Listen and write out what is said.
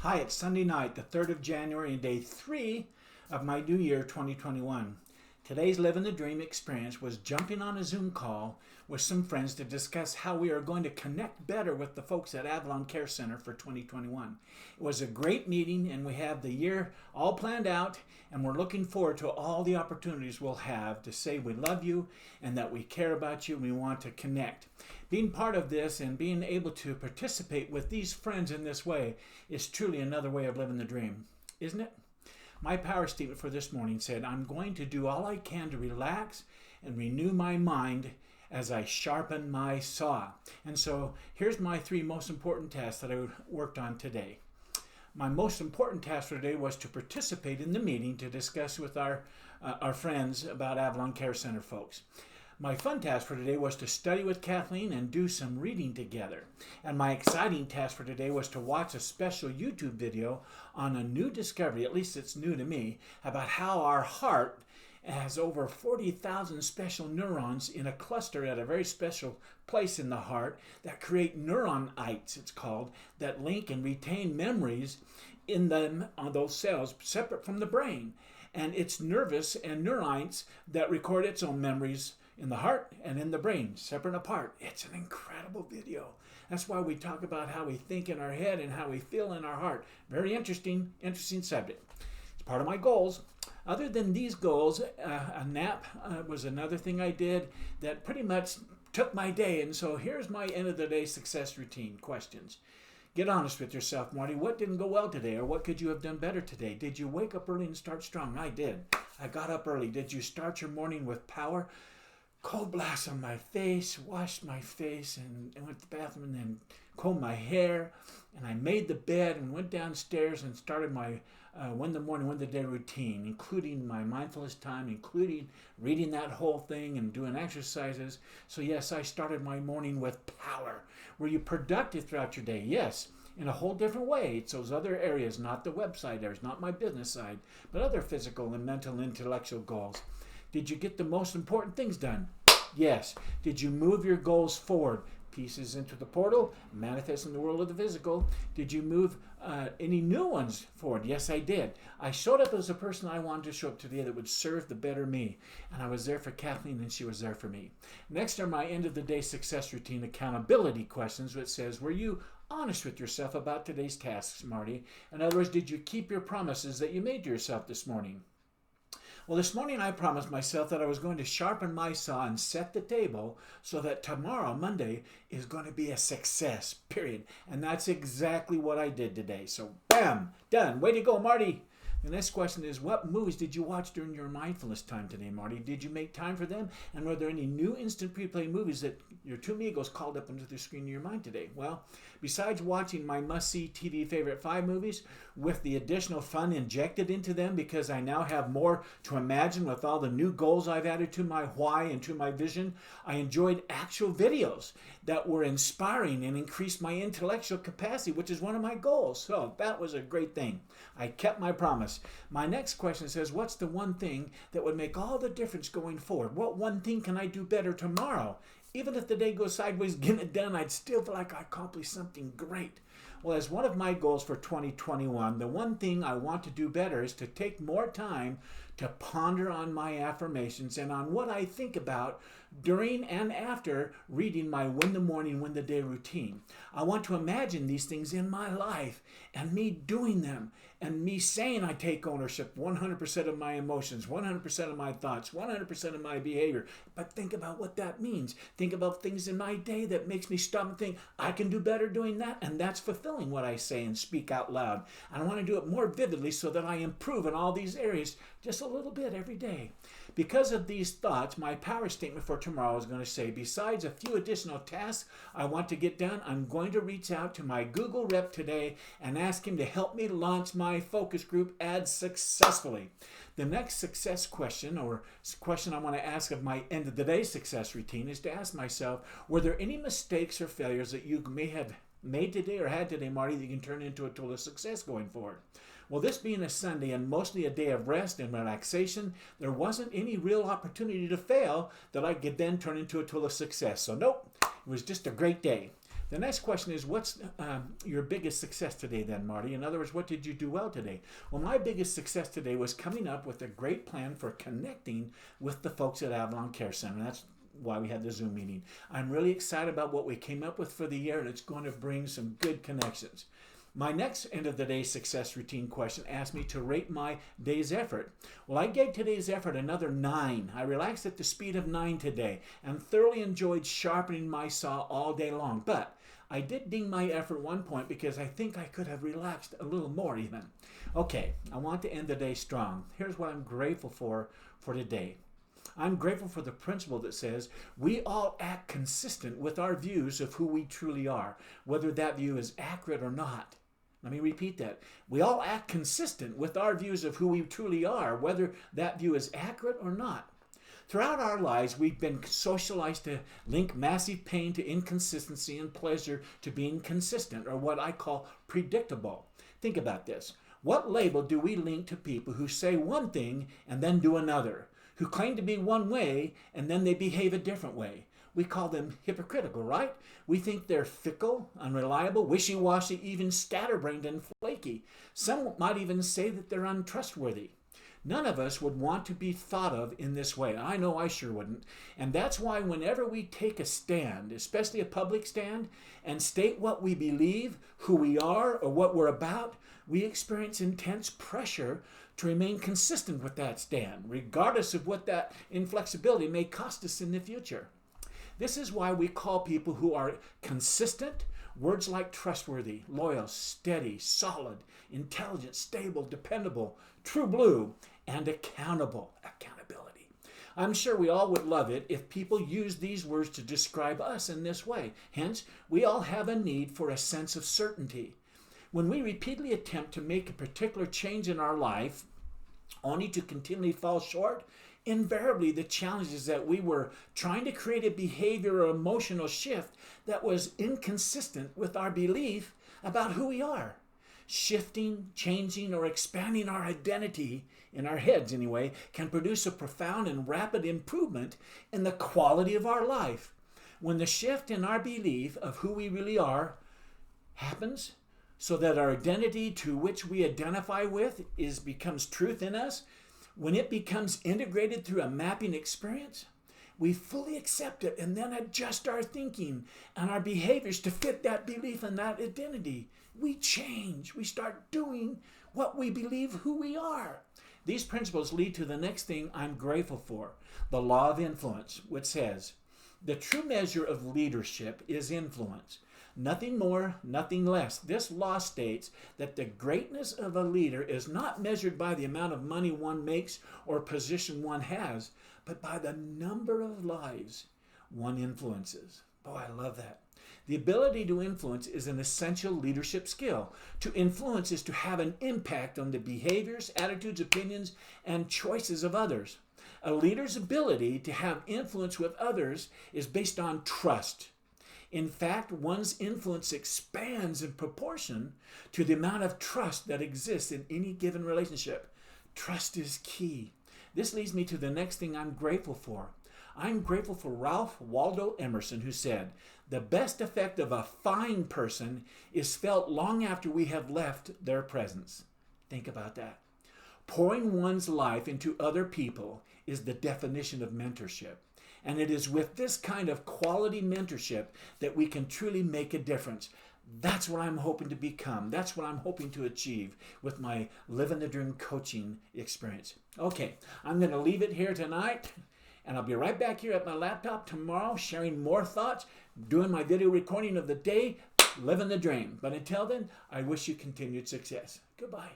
Hi, it's Sunday night, the 3rd of January, and day 3 of my new year, 2021. Today's Living the Dream experience was jumping on a Zoom call with some friends to discuss how we are going to connect better with the folks at Avalon Care Center for 2021. It was a great meeting, and we have the year all planned out, and we're looking forward to all the opportunities we'll have to say we love you and that we care about you and we want to connect. Being part of this and being able to participate with these friends in this way is truly another way of living the dream, isn't it? My power statement for this morning said, I'm going to do all I can to relax and renew my mind as I sharpen my saw. And so here's my 3 most important tasks that I worked on today. My most important task for today was to participate in the meeting to discuss with our friends about Avalon Care Center folks. My fun task for today was to study with Kathleen and do some reading together. And my exciting task for today was to watch a special YouTube video on a new discovery, at least it's new to me, about how our heart has over 40,000 special neurons in a cluster at a very special place in the heart that create neuronites, it's called, that link and retain memories in them on those cells separate from the brain. And it's nervous and neuronites that record its own memories in the heart and in the brain, separate and apart. It's an incredible video. That's why we talk about how we think in our head and how we feel in our heart. Very interesting subject. It's part of my goals. Other than these goals, a nap was another thing I did that pretty much took my day. And so here's my end of the day success routine questions. Get honest with yourself, Marty. What didn't go well today, or what could you have done better today? Did you wake up early and start strong? I did. I got up early. Did you start your morning with power? Cold blast on my face, washed my face, and went to the bathroom, and then combed my hair, and I made the bed and went downstairs and started my win the day routine, including my mindfulness time, including reading that whole thing and doing exercises. So yes, I started my morning with power. Were you productive throughout your day? Yes, in a whole different way. It's those other areas, not the website areas, not my business side, but other physical and mental and intellectual goals. Did you get the most important things done? Yes. Did you move your goals forward? Pieces into the portal, manifest in the world of the physical. Did you move any new ones forward? Yes, I did. I showed up as a person I wanted to show up today that would serve the better me. And I was there for Kathleen and she was there for me. Next are my end of the day success routine accountability questions, which says, were you honest with yourself about today's tasks, Marty? In other words, did you keep your promises that you made to yourself this morning? Well, this morning I promised myself that I was going to sharpen my saw and set the table so that tomorrow, Monday, is going to be a success, period. And that's exactly what I did today. So, bam, done. Way to go, Marty. The next question is, what movies did you watch during your mindfulness time today, Marty? Did you make time for them? And were there any new instant replay movies that your 2 amigos called up into the screen of your mind today? Well, besides watching my must-see TV favorite 5 movies with the additional fun injected into them because I now have more to imagine with all the new goals I've added to my why and to my vision, I enjoyed actual videos that were inspiring and increased my intellectual capacity, which is one of my goals. So that was a great thing. I kept my promise. My next question says, what's the one thing that would make all the difference going forward? What one thing can I do better tomorrow? Even if the day goes sideways, getting it done, I'd still feel like I accomplished something great. Well, as one of my goals for 2021, the one thing I want to do better is to take more time to ponder on my affirmations and on what I think about during and after reading my Win the Morning, Win the Day routine. I want to imagine these things in my life and me doing them and me saying I take ownership 100% of my emotions, 100% of my thoughts, 100% of my behavior. But think about what that means. Think about things in my day that makes me stop and think, I can do better doing that. And that's fulfilling what I say and speak out loud. And I want to do it more vividly so that I improve in all these areas just a little bit every day. Because of these thoughts, my power statement for tomorrow is going to say, besides a few additional tasks I want to get done, I'm going to reach out to my Google rep today and ask him to help me launch my focus group ads successfully. The next success question, or question I want to ask of my end of the day success routine, is to ask myself, were there any mistakes or failures that you may have made today or had today, Marty, that you can turn into a tool of success going forward? Well, this being a Sunday and mostly a day of rest and relaxation, there wasn't any real opportunity to fail that I could then turn into a tool of success. So nope, it was just a great day. The next question is, what's your biggest success today then, Marty? In other words, what did you do well today? Well, my biggest success today was coming up with a great plan for connecting with the folks at Avalon Care Center. That's why we had the Zoom meeting. I'm really excited about what we came up with for the year, and it's going to bring some good connections. My next end of the day success routine question asked me to rate my day's effort. Well, I gave today's effort another 9. I relaxed at the speed of 9 today and thoroughly enjoyed sharpening my saw all day long. But I did ding my effort at one point because I think I could have relaxed a little more even. Okay, I want to end the day strong. Here's what I'm grateful for today. I'm grateful for the principle that says we all act consistent with our views of who we truly are, whether that view is accurate or not. Let me repeat that. We all act consistent with our views of who we truly are, whether that view is accurate or not. Throughout our lives, we've been socialized to link massive pain to inconsistency and pleasure to being consistent, or what I call predictable. Think about this. What label do we link to people who say one thing and then do another, who claim to be one way and then they behave a different way? We call them hypocritical, right? We think they're fickle, unreliable, wishy-washy, even scatterbrained and flaky. Some might even say that they're untrustworthy. None of us would want to be thought of in this way. I know I sure wouldn't. And that's why whenever we take a stand, especially a public stand, and state what we believe, who we are, or what we're about, we experience intense pressure to remain consistent with that stand, regardless of what that inflexibility may cost us in the future. This is why we call people who are consistent words like trustworthy, loyal, steady, solid, intelligent, stable, dependable, true blue, and accountable. Accountability. I'm sure we all would love it if people used these words to describe us in this way. Hence, we all have a need for a sense of certainty. When we repeatedly attempt to make a particular change in our life, only to continually fall short, invariably the challenge is that we were trying to create a behavior or emotional shift that was inconsistent with our belief about who we are. Shifting, changing, or expanding our identity, in our heads anyway, can produce a profound and rapid improvement in the quality of our life. When the shift in our belief of who we really are happens, so that our identity to which we identify with becomes truth in us, when it becomes integrated through a mapping experience, we fully accept it and then adjust our thinking and our behaviors to fit that belief and that identity. We change. We start doing what we believe who we are. These principles lead to the next thing I'm grateful for, the law of influence, which says, the true measure of leadership is influence. Nothing more, nothing less. This law states that the greatness of a leader is not measured by the amount of money one makes or position one has, but by the number of lives one influences. Boy, I love that. The ability to influence is an essential leadership skill. To influence is to have an impact on the behaviors, attitudes, opinions, and choices of others. A leader's ability to have influence with others is based on trust. In fact, one's influence expands in proportion to the amount of trust that exists in any given relationship. Trust is key. This leads me to the next thing I'm grateful for. I'm grateful for Ralph Waldo Emerson, who said, the best effect of a fine person is felt long after we have left their presence. Think about that. Pouring one's life into other people is the definition of mentorship. And it is with this kind of quality mentorship that we can truly make a difference. That's what I'm hoping to become. That's what I'm hoping to achieve with my Living the Dream coaching experience. Okay, I'm going to leave it here tonight, and I'll be right back here at my laptop tomorrow sharing more thoughts, doing my video recording of the day, living the dream. But until then, I wish you continued success. Goodbye.